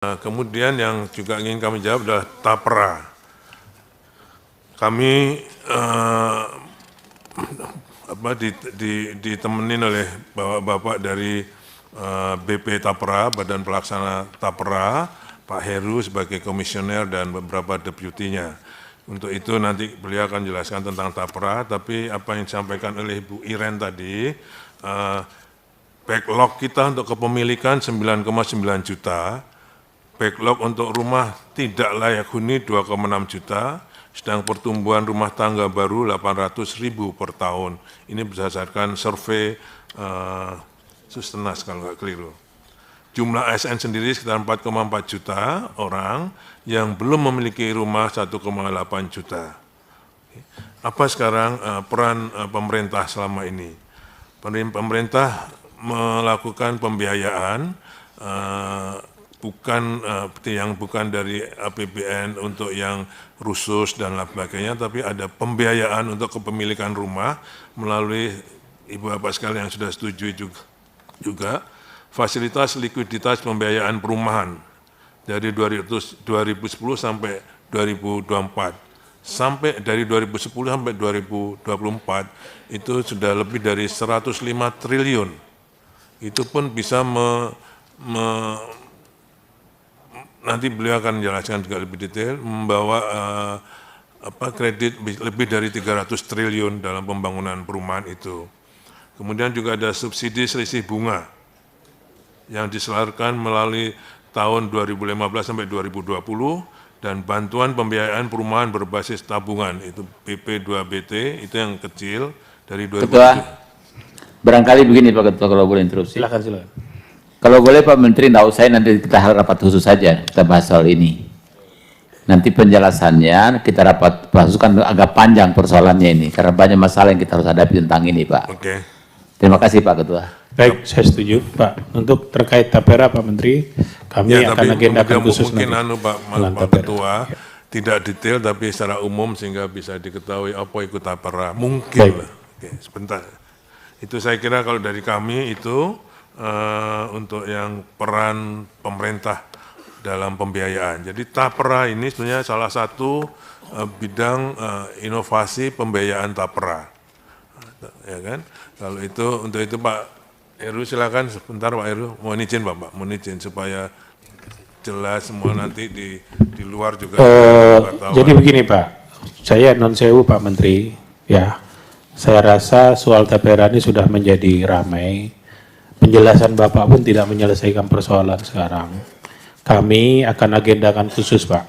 Kemudian yang juga ingin kami jawab adalah TAPRA. Kami ditemenin oleh bapak-bapak dari BP TAPRA, Badan Pelaksana TAPRA, Pak Heru sebagai komisioner dan beberapa deputinya. Untuk itu nanti beliau akan jelaskan tentang TAPRA, tapi apa yang disampaikan oleh Bu Iren tadi, backlog kita untuk kepemilikan 9,9 juta, backlog untuk rumah tidak layak huni 2,6 juta, sedang pertumbuhan rumah tangga baru 800.000 per tahun. Ini berdasarkan survei Sustenas kalau nggak keliru. Jumlah ASN sendiri sekitar 4,4 juta orang yang belum memiliki rumah 1,8 juta. Apa sekarang peran pemerintah selama ini? Pemerintah melakukan pembiayaan bukan dari APBN untuk yang khusus dan lain sebagainya, tapi ada pembiayaan untuk kepemilikan rumah melalui ibu bapak sekalian yang sudah setuju juga fasilitas likuiditas pembiayaan perumahan dari 2010 sampai 2024. Sampai dari 2010 sampai 2024 itu sudah lebih dari 105 triliun. Itu pun bisa nanti beliau akan menjelaskan juga lebih detail, membawa kredit lebih dari 300 triliun dalam pembangunan perumahan itu. Kemudian juga ada subsidi selisih bunga yang disalurkan melalui tahun 2015 sampai 2020 dan bantuan pembiayaan perumahan berbasis tabungan itu PP2BT itu yang kecil dari 2020. Ketua, barangkali begini Pak Ketua kalau boleh interupsi. Silakan. Kalau boleh Pak Menteri, tahu saya nanti kita rapat khusus saja, kita bahas soal ini. Nanti penjelasannya kita rapat bahas kan agak panjang persoalannya ini, karena banyak masalah yang kita harus hadapi tentang ini Pak. Oke. Terima kasih Pak Ketua. Baik, saya setuju Pak. Untuk terkait TAPRA Pak Menteri, kami akan agendakan khusus mungkin nanti. Pak Ketua, tidak detail tapi secara umum sehingga bisa diketahui apa ikut TAPRA. Mungkin lah. Oke, sebentar. Itu saya kira kalau dari kami itu untuk yang peran pemerintah dalam pembiayaan. Jadi TAPRA ini sebenarnya salah satu bidang inovasi pembiayaan TAPRA, ya kan? Kalau itu untuk itu Pak Heru silakan sebentar Pak Heru, mohon izin Bapak, mohon izin supaya jelas semua nanti di luar juga. Jadi begini Pak, saya non sewu Pak Menteri, ya, saya rasa soal TAPRA ini sudah menjadi ramai. Penjelasan Bapak pun tidak menyelesaikan persoalan sekarang. Kami akan agendakan khusus Pak.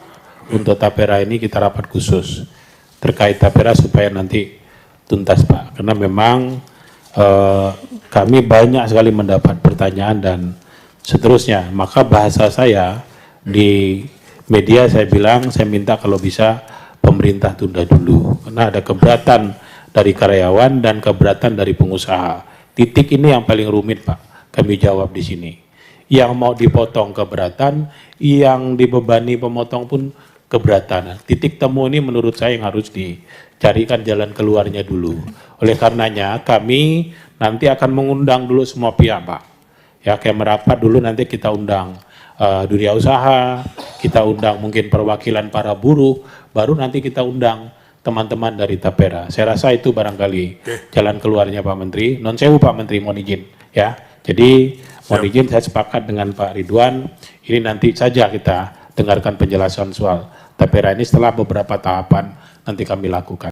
Untuk TAPRA ini kita rapat khusus. Terkait TAPRA supaya nanti tuntas Pak. Karena memang kami banyak sekali mendapat pertanyaan dan seterusnya. Maka bahasa saya di media saya bilang, saya minta kalau bisa pemerintah tunda dulu. Karena ada keberatan dari karyawan dan keberatan dari pengusaha. Titik ini yang paling rumit Pak, kami jawab di sini. Yang mau dipotong keberatan, yang dibebani pemotong pun keberatan. Titik temu ini menurut saya yang harus dicarikan jalan keluarnya dulu. Oleh karenanya kami nanti akan mengundang dulu semua pihak Pak. Ya kayak merapat dulu nanti kita undang dunia usaha, kita undang mungkin perwakilan para buruh, baru nanti kita undang teman-teman dari TAPRA. Saya rasa itu barangkali jalan keluarnya Pak Menteri. Non sewu Pak Menteri, mohon izin ya. Jadi mohon izin saya sepakat dengan Pak Ridwan. Ini nanti saja kita dengarkan penjelasan soal TAPRA ini setelah beberapa tahapan nanti kami lakukan.